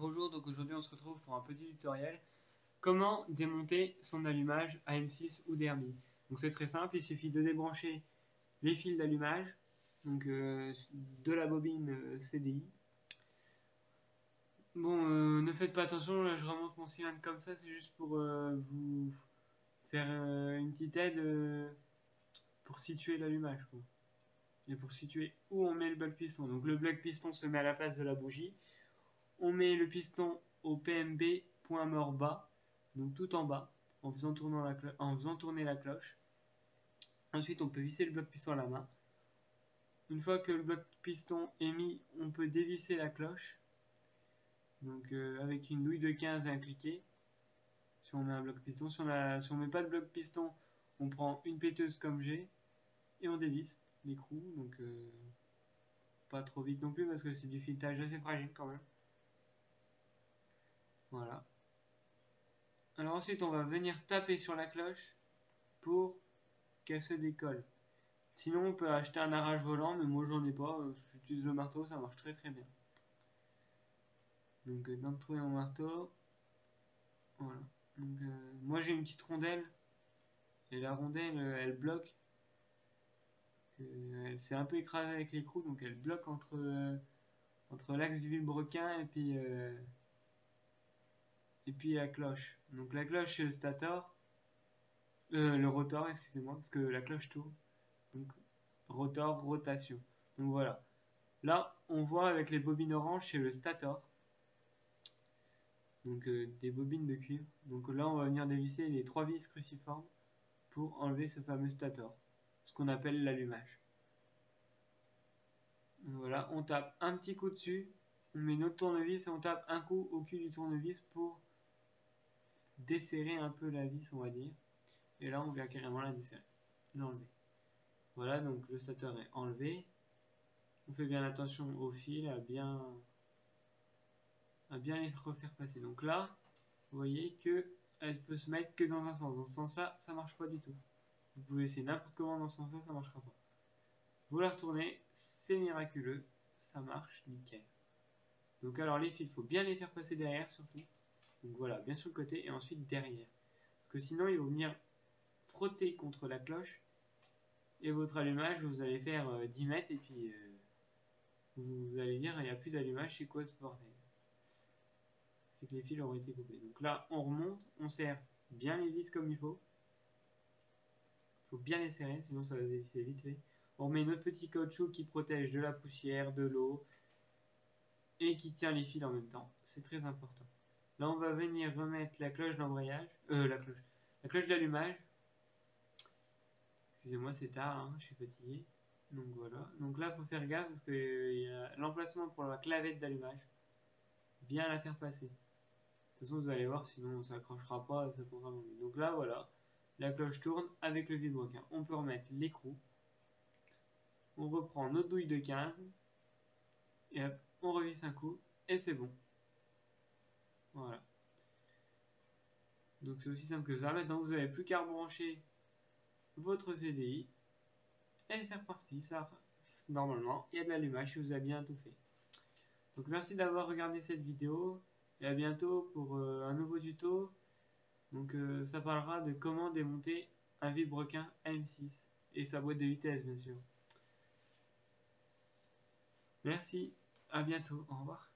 Bonjour, donc aujourd'hui on se retrouve pour un petit tutoriel. Comment démonter son allumage AM6 ou DRB. Donc c'est très simple, il suffit de débrancher les fils d'allumage donc de la bobine CDI. Bon, ne faites pas attention, là je remonte mon cylindre comme ça, c'est juste pour vous faire une petite aide pour situer l'allumage, quoi. Et pour situer où on met le bloc piston. Donc le bloc piston se met à la place de la bougie. On met le piston au PMB point mort bas, donc tout en bas, en faisant tourner la cloche. Ensuite, on peut visser le bloc piston à la main. Une fois que le bloc piston est mis, on peut dévisser la cloche, donc avec une douille de 15 et un cliquet. Si on met un bloc piston, si on met pas de bloc piston, on prend une péteuse comme j'ai et on dévisse l'écrou, donc pas trop vite non plus parce que c'est du filetage assez fragile quand même. Voilà. Alors ensuite, on va venir taper sur la cloche pour qu'elle se décolle. Sinon, on peut acheter un arrache volant, mais moi j'en ai pas. J'utilise le marteau, ça marche très très bien. Donc, dans de trouver mon marteau. Voilà. Donc, moi j'ai une petite rondelle. Et la rondelle, elle bloque. Elle s'est un peu écrasée avec l'écrou, donc elle bloque entre l'axe du vilebrequin et puis la cloche. Donc, la cloche, c'est le stator. Le rotor, excusez-moi, parce que la cloche tourne. Donc, rotor, rotation. Donc voilà. Là, on voit avec les bobines oranges, c'est le stator. Donc des bobines de cuivre. Donc là, on va venir dévisser les 3 vis cruciformes pour enlever ce fameux stator, ce qu'on appelle l'allumage. Voilà, on tape un petit coup dessus, on met notre tournevis et on tape un coup au cul du tournevis pour desserrer un peu la vis, on va dire. Et là, on vient carrément la desserrer, l'enlever. Voilà, donc le stator est enlevé. On fait bien attention au fil, à bien les refaire passer. Donc là, vous voyez que elle peut se mettre que dans un sens. Dans ce sens-là, ça marche pas du tout. Vous pouvez essayer n'importe comment dans ce sens-là, ça marchera pas. Vous la retournez, c'est miraculeux, ça marche nickel. Donc alors les fils, il faut bien les faire passer derrière surtout. Donc voilà, bien sur le côté et ensuite derrière. Parce que sinon ils vont venir frotter contre la cloche et votre allumage, vous allez faire 10 mètres et puis vous allez dire il n'y a plus d'allumage, c'est quoi ce bordel? C'est que les fils auront été coupés. Donc là, on remonte, on serre bien les vis comme il faut. Il faut bien les serrer, sinon ça va se dévisser vite fait. On met notre petit caoutchouc qui protège de la poussière, de l'eau et qui tient les fils en même temps. C'est très important. Là, on va venir remettre la cloche d'embrayage, la cloche d'allumage. Excusez-moi, c'est tard, hein, je suis fatigué. Donc voilà. Donc là, il faut faire gaffe parce qu'il y a l'emplacement pour la clavette d'allumage. Bien la faire passer. De toute façon, vous allez voir, sinon ça accrochera pas, ça tournera moins vite. Donc là, voilà. La cloche tourne avec le vilebrequin. On peut remettre l'écrou. On reprend notre douille de 15 et hop, on revisse un coup et c'est bon. Voilà. Donc c'est aussi simple que ça. Maintenant, vous n'avez plus qu'à rebrancher votre CDI et c'est reparti. Ça, normalement, il y a de l'allumage si vous avez bien tout fait. Donc merci d'avoir regardé cette vidéo et à bientôt pour un nouveau tuto. Donc ça parlera de comment démonter un vilebrequin AM6 et sa boîte de vitesse bien sûr. Merci, à bientôt, au revoir.